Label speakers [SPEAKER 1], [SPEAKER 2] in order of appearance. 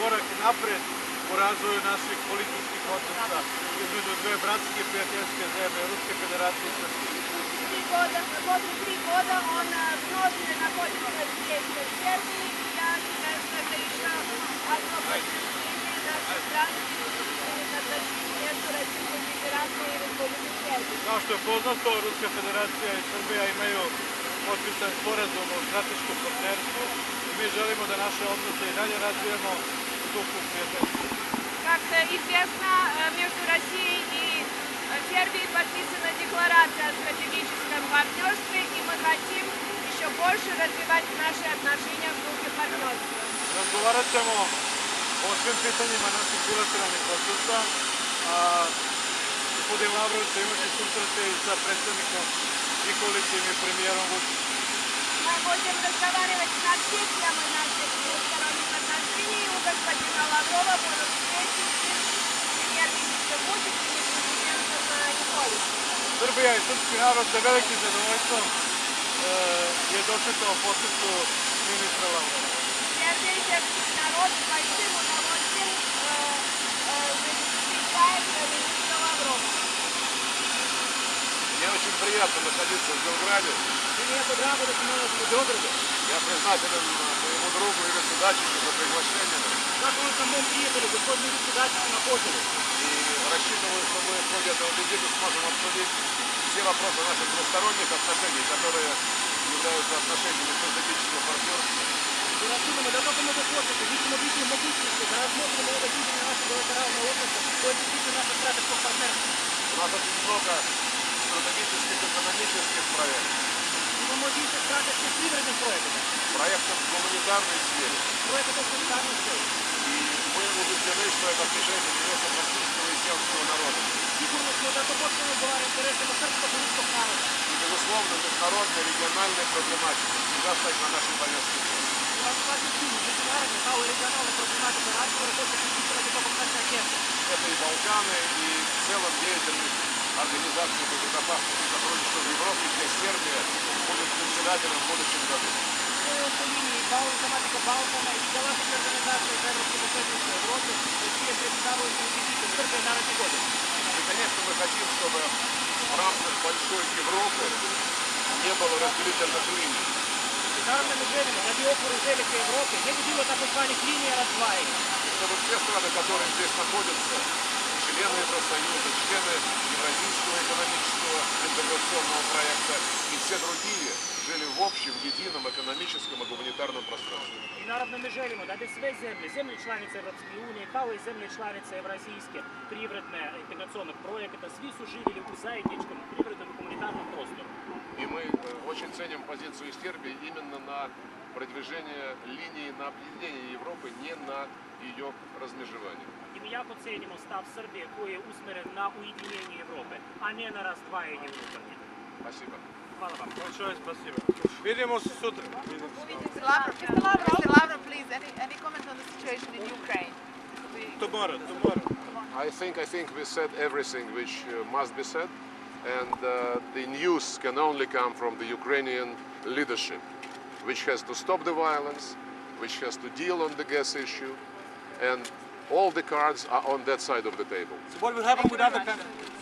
[SPEAKER 1] korak napred u razvoju naših političkih odnosa između dve bratske prijateljske zemlje, Ruske federacije i Srbije.
[SPEAKER 2] После 3 года он вновь находится здесь, в Сербии. Я считаю, что это еще одно подтверждение нашей страны между Российской Федерацией и Республикой Сербии.
[SPEAKER 1] Kao što je poznato, Ruska federacija i Srbija imaju potpisan sporazum o strateškom partnerstvu i mi želimo da naše odnose i dalje razvijemo u duhu prijateljstva.
[SPEAKER 2] Как известно, между Россией и Сербией подписана декларация о стратегическом партнерстве, и мы хотим еще больше развивать наши отношения в духе партнерства.
[SPEAKER 1] Razgovarat ćemo o svim pitanjima naših bilateralnih odnosa, a gospodin Lavrov će imati susrete i sa predsednikom Nikolićem i premijerom Vučićem.
[SPEAKER 2] Мы будем разговаривать на все темы наших двусторонних отношений. У господина Лаврова будут встречи с премьер-министром Vučićem и президентом Николичем.
[SPEAKER 1] Srbija i srpski narod sa velikim zadovoljstvom je dočekao posetu ministra Lavrova.
[SPEAKER 2] Сербия и сербский народ с большим удовольствием встречает министра Лаврова.
[SPEAKER 3] Мне очень приятно находиться в Белграде. Я признателен моему другу Ивису Дачичу за приглашение. И рассчитываю, что мы в ходе этого визита сможем обсудить все вопросы наших двусторонних отношений, которые являются отношениями стратегического партнерства. У нас очень много стратегических экономических проектов. Проектов в гуманитарной сфере. И мы убеждены, что это в движении интересов российского и сербского народа. И, безусловно, международная региональная проблематика всегда стоит на нашей повестке дня. Это и Балканы, и в целом деятельность Организации по безопасности и сотрудничеству в Европе, где Сербия будет председателем в будущем году. И, конечно, мы хотим, чтобы в рамках большой Европы не было разделительных линий. Чтобы все страны, которые здесь находятся, члены Евросоюза, члены Евразийского экономического интеграционного проекта и все другие жили в общем, едином экономическом и гуманитарном пространстве.
[SPEAKER 4] I naravno mi želimo da bi sve zemlje članice Evropske unije, kao i zemlje članice Evrazijske privredne integraционnog projekta, svi su živjeli u zajedničkom privrednom i humanitarnom prostoru.
[SPEAKER 3] И мы очень ценим позицию Сербии именно на продвижение линии на объединение Европы, не на ее размежевание.
[SPEAKER 4] I mi jako cenimo stav Srbije koji je usmeren na ujedinjenje Evrope, a ne na razdvajanje unutarnje.
[SPEAKER 3] Спасибо.
[SPEAKER 4] Hvala vam.
[SPEAKER 1] Большое спасибо. Vidimo se sutra.
[SPEAKER 2] Mr. Lavrov, please, any comment on the situation in Ukraine?
[SPEAKER 1] Tomorrow.
[SPEAKER 3] I think we said everything which must be said, and the news can only come from the Ukrainian leadership, which has to stop the violence, which has to deal on the gas issue, and all the cards are on that side of the table.
[SPEAKER 1] So what will happen with other countries?